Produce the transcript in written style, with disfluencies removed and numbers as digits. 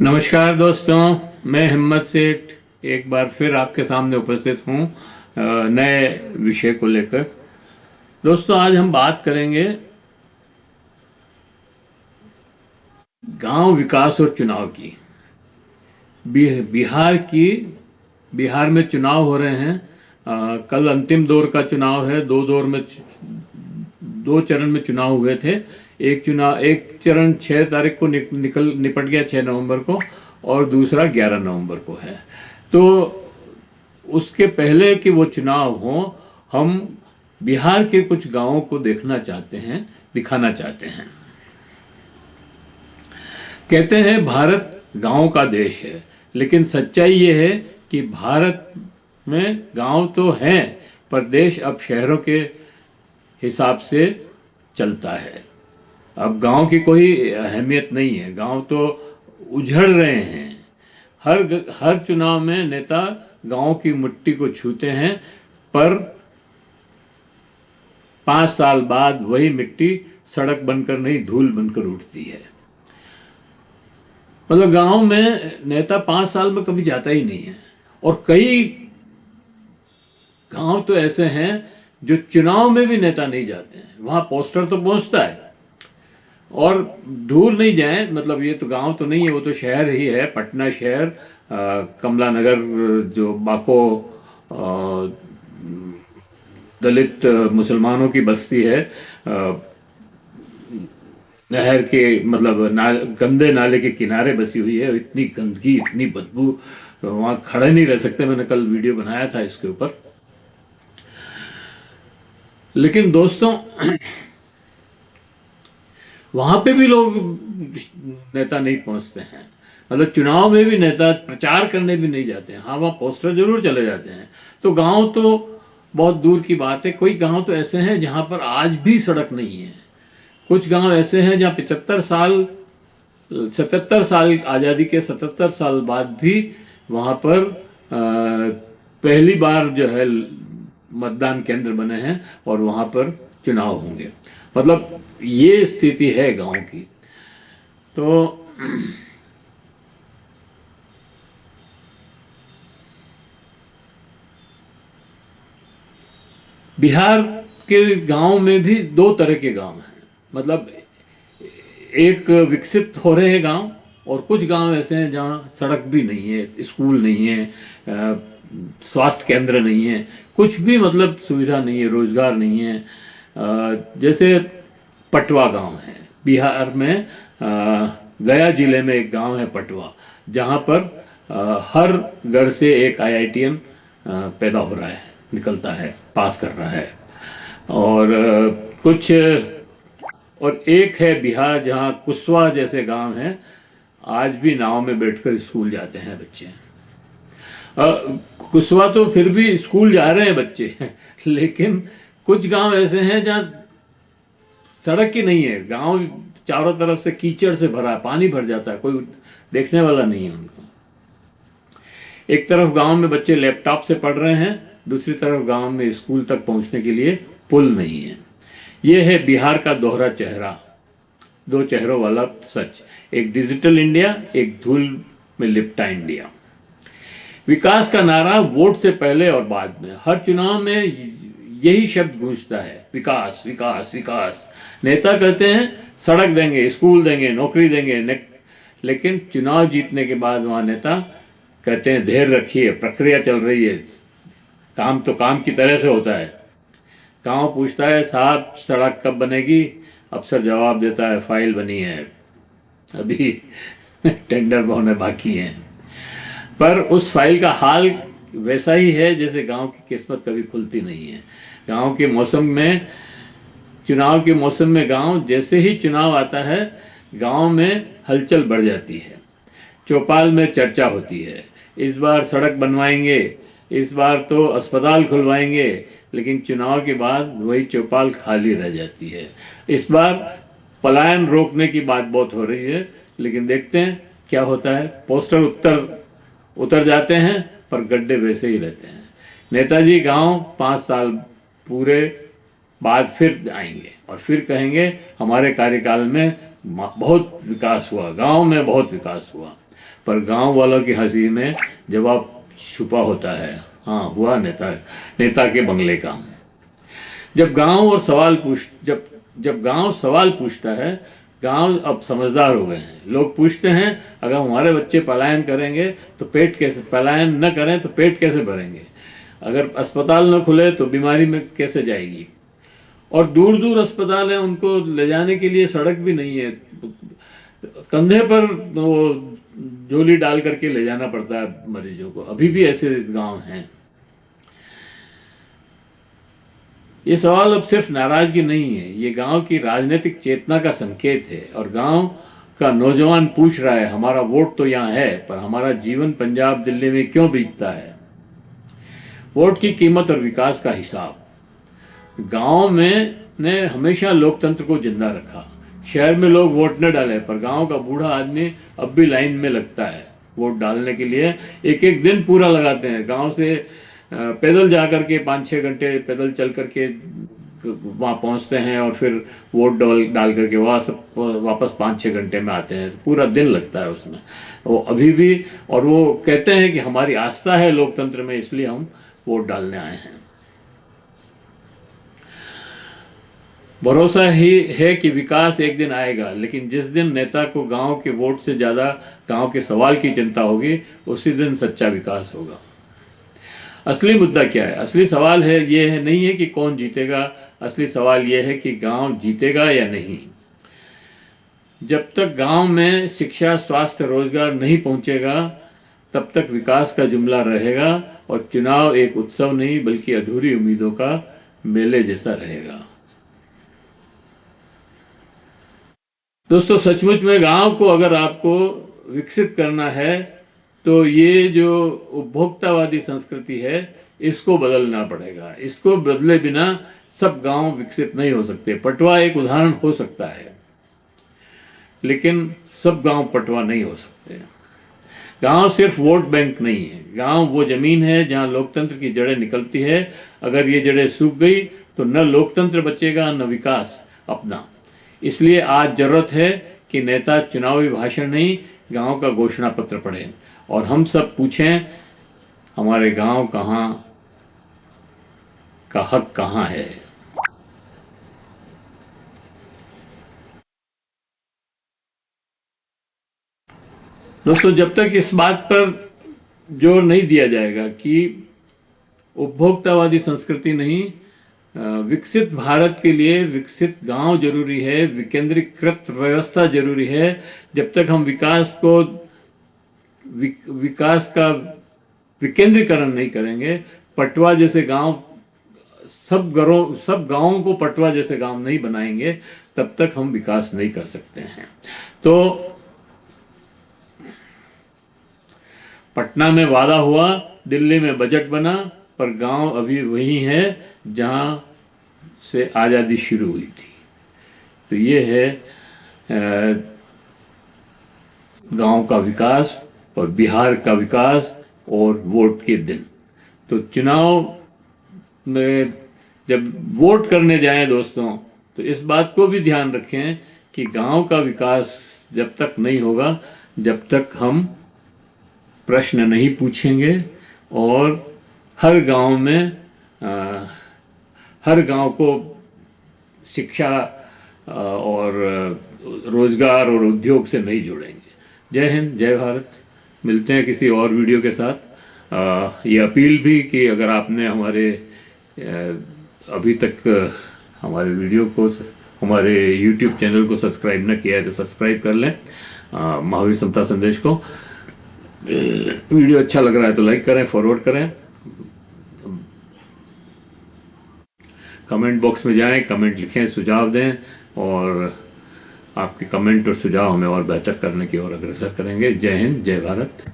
नमस्कार दोस्तों, मैं हिम्मत सेठ एक बार फिर आपके सामने उपस्थित हूँ नए विषय को लेकर। दोस्तों, आज हम बात करेंगे गांव विकास और चुनाव की। बिहार की बिहार में चुनाव हो रहे हैं। कल अंतिम दौर का चुनाव है। दो चरण में चुनाव हुए थे। एक चरण 6 तारीख को निपट गया, 6 नवंबर को, और दूसरा 11 नवंबर को है। तो उसके पहले कि वो चुनाव हो, हम बिहार के कुछ गांवों को देखना चाहते हैं, दिखाना चाहते हैं। कहते हैं भारत गांव का देश है, लेकिन सच्चाई ये है कि भारत में गांव तो हैं, पर देश अब शहरों के हिसाब से चलता है। अब गांव की कोई अहमियत नहीं है। गांव तो उजड़ रहे हैं। हर चुनाव में नेता गांव की मिट्टी को छूते हैं, पर 5 साल बाद वही मिट्टी सड़क बनकर नहीं, धूल बनकर उठती है। मतलब गांव में नेता 5 साल में कभी जाता ही नहीं है। और कई गांव तो ऐसे हैं जो चुनाव में भी नेता नहीं जाते हैं। वहां पोस्टर तो पहुंचता है, और दूर नहीं जाए, मतलब ये तो गांव तो नहीं है, वो तो शहर ही है। पटना शहर, कमला नगर, जो बाको दलित मुसलमानों की बस्ती है, नहर के मतलब गंदे नाले के किनारे बसी हुई है। इतनी गंदगी, इतनी बदबू, वहाँ खड़े नहीं रह सकते। मैंने कल वीडियो बनाया था इसके ऊपर। लेकिन दोस्तों, वहां पे भी लोग, नेता नहीं पहुंचते हैं। मतलब चुनाव में भी नेता प्रचार करने भी नहीं जाते हैं। हाँ, वहाँ पोस्टर जरूर चले जाते हैं। तो गांव तो बहुत दूर की बात है। कोई गांव तो ऐसे हैं जहां पर आज भी सड़क नहीं है। कुछ गांव ऐसे हैं जहां 77 साल आज़ादी के 77 साल बाद भी वहां पर पहली बार जो है मतदान केंद्र बने हैं, और वहां पर चुनाव होंगे। मतलब ये स्थिति है गांव की। तो बिहार के गांव में भी दो तरह के गांव हैं। मतलब एक विकसित हो रहे हैं गांव, और कुछ गांव ऐसे हैं जहां सड़क भी नहीं है, स्कूल नहीं है, स्वास्थ्य केंद्र नहीं है, कुछ भी मतलब सुविधा नहीं है, रोजगार नहीं है। जैसे पटवा गांव है बिहार में। गया जिले में एक गांव है पटवा, जहां पर हर घर से एक आईआईटीएन पैदा हो रहा है, निकलता है, पास कर रहा है। और कुछ और एक है बिहार जहाँ कुशवा जैसे गांव हैं, आज भी नाव में बैठकर स्कूल जाते हैं बच्चे। कुशवा तो फिर भी स्कूल जा रहे हैं बच्चे लेकिन कुछ गांव ऐसे हैं जहाँ सड़क ही नहीं है। गांव चारों तरफ से कीचड़ से भरा है, पानी भर जाता है, कोई देखने वाला नहीं है उनको। एक तरफ गांव में बच्चे लैपटॉप से पढ़ रहे हैं, दूसरी तरफ गांव में स्कूल तक पहुंचने के लिए पुल नहीं है। ये है बिहार का दोहरा चेहरा, दो चेहरों वाला सच। एक डिजिटल इंडिया, एक धूल में लिपटा इंडिया। विकास का नारा वोट से पहले और बाद में, हर चुनाव में यही शब्द गूंजता है, विकास विकास विकास। नेता कहते हैं सड़क देंगे, स्कूल देंगे, नौकरी देंगे, लेकिन चुनाव जीतने के बाद वहाँ नेता कहते हैं धैर्य रखिए, प्रक्रिया चल रही है। काम तो काम की तरह से होता है। गांव पूछता है साहब सड़क कब बनेगी, अफसर जवाब देता है फाइल बनी है, अभी टेंडर होने बाकी हैं। पर उस फाइल का हाल वैसा ही है जैसे गांव की किस्मत कभी खुलती नहीं है। गांव के मौसम में, चुनाव के मौसम में गांव, जैसे ही चुनाव आता है गांव में हलचल बढ़ जाती है। चौपाल में चर्चा होती है, इस बार सड़क बनवाएंगे, इस बार तो अस्पताल खुलवाएंगे। लेकिन चुनाव के बाद वही चौपाल खाली रह जाती है। इस बार पलायन रोकने की बात बहुत हो रही है, लेकिन देखते हैं क्या होता है। पोस्टर उतर जाते हैं, पर गड्ढे वैसे ही रहते हैं। नेताजी गांव 5 साल पूरे बाद फिर आएंगे और फिर कहेंगे हमारे कार्यकाल में बहुत विकास हुआ, गांव में बहुत विकास हुआ। पर गांव वालों की हंसी में जवाब छुपा होता है। हाँ, हुआ नेता नेता के बंगले का। जब गांव और सवाल पूछ जब जब गांव सवाल पूछता है, गांव अब समझदार हो गए हैं। लोग पूछते हैं, अगर हमारे बच्चे पलायन करेंगे तो पेट कैसे, पलायन न करें तो पेट कैसे भरेंगे, अगर अस्पताल न खुले तो बीमारी में कैसे जाएगी। और दूर दूर अस्पताल है, उनको ले जाने के लिए सड़क भी नहीं है, कंधे पर वो झोली डाल करके ले जाना पड़ता है मरीजों को। अभी भी ऐसे गांव हैं। ये सवाल अब सिर्फ नाराजगी नहीं है, ये गांव की राजनीतिक चेतना का संकेत है। और गांव का नौजवान पूछ रहा है, हमारा वोट तो यहाँ है, पर हमारा जीवन पंजाब दिल्ली में क्यों बीतता है। वोट की कीमत और विकास का हिसाब। गांव में ने हमेशा लोकतंत्र को जिंदा रखा। शहर में लोग वोट न डाले, पर गांव का बूढ़ा आदमी अब भी लाइन में लगता है वोट डालने के लिए। एक एक दिन पूरा लगाते हैं। गांव से पैदल जा कर के 5-6 घंटे पैदल चल करके वहाँ पहुँचते हैं, और फिर वोट डाल करके वापस 5-6 घंटे में आते हैं। पूरा दिन लगता है उसमें। वो अभी भी, और वो कहते हैं कि हमारी आस्था है लोकतंत्र में, इसलिए हम वोट डालने आए हैं। भरोसा ही है कि विकास एक दिन आएगा, लेकिन जिस दिन नेता को गांव के वोट से ज़्यादा गांव के सवाल की चिंता होगी, उसी दिन सच्चा विकास होगा। असली मुद्दा क्या है? असली सवाल है ये है नहीं है कि कौन जीतेगा, असली सवाल ये है कि गांव जीतेगा या नहीं। जब तक गांव में शिक्षा, स्वास्थ्य, रोजगार नहीं पहुंचेगा, तब तक विकास का जुमला रहेगा, और चुनाव एक उत्सव नहीं बल्कि अधूरी उम्मीदों का मेले जैसा रहेगा। दोस्तों, सचमुच में गांव को अगर आपको विकसित करना है तो ये जो उपभोक्तावादी संस्कृति है, इसको बदलना पड़ेगा। इसको बदले बिना सब गांव विकसित नहीं हो सकते। पटवा एक उदाहरण हो सकता है, लेकिन सब गांव पटवा नहीं हो सकते। गांव सिर्फ वोट बैंक नहीं है। गांव वो जमीन है जहां लोकतंत्र की जड़ें निकलती है। अगर ये जड़ें सूख गई तो न लोकतंत्र बचेगा, न विकास अपना। इसलिए आज जरूरत है कि नेता चुनावी भाषण नहीं, गांव का घोषणा पत्र पढ़ें, और हम सब पूछें, हमारे गांव कहाँ का हक कहाँ है। दोस्तों, जब तक इस बात पर जोर नहीं दिया जाएगा कि उपभोक्तावादी संस्कृति नहीं, विकसित भारत के लिए विकसित गांव जरूरी है, विकेंद्रीकृत व्यवस्था जरूरी है। जब तक हम विकास का विकेंद्रीकरण नहीं करेंगे, पटवा जैसे गांव, सब गांवों को पटवा जैसे गांव नहीं बनाएंगे, तब तक हम विकास नहीं कर सकते हैं। तो पटना में वादा हुआ, दिल्ली में बजट बना, पर गांव अभी वही है जहां से आज़ादी शुरू हुई थी। तो ये है गांव का विकास और बिहार का विकास और वोट के दिन। तो चुनाव में जब वोट करने जाएं दोस्तों, तो इस बात को भी ध्यान रखें कि गांव का विकास जब तक नहीं होगा, जब तक हम प्रश्न नहीं पूछेंगे, और हर गांव को शिक्षा और रोजगार और उद्योग से नहीं जोड़ेंगे। जय हिंद, जय भारत। मिलते हैं किसी और वीडियो के साथ। ये अपील भी कि अगर आपने अभी तक हमारे वीडियो को, हमारे YouTube चैनल को सब्सक्राइब न किया है तो सब्सक्राइब कर लें। महावीर समता संदेश को वीडियो अच्छा लग रहा है तो लाइक करें, फॉरवर्ड करें। कमेंट बॉक्स में जाएं, कमेंट लिखें, सुझाव दें, और आपके कमेंट और सुझाव हमें और बेहतर करने की ओर अग्रसर करेंगे। जय हिंद, जय भारत।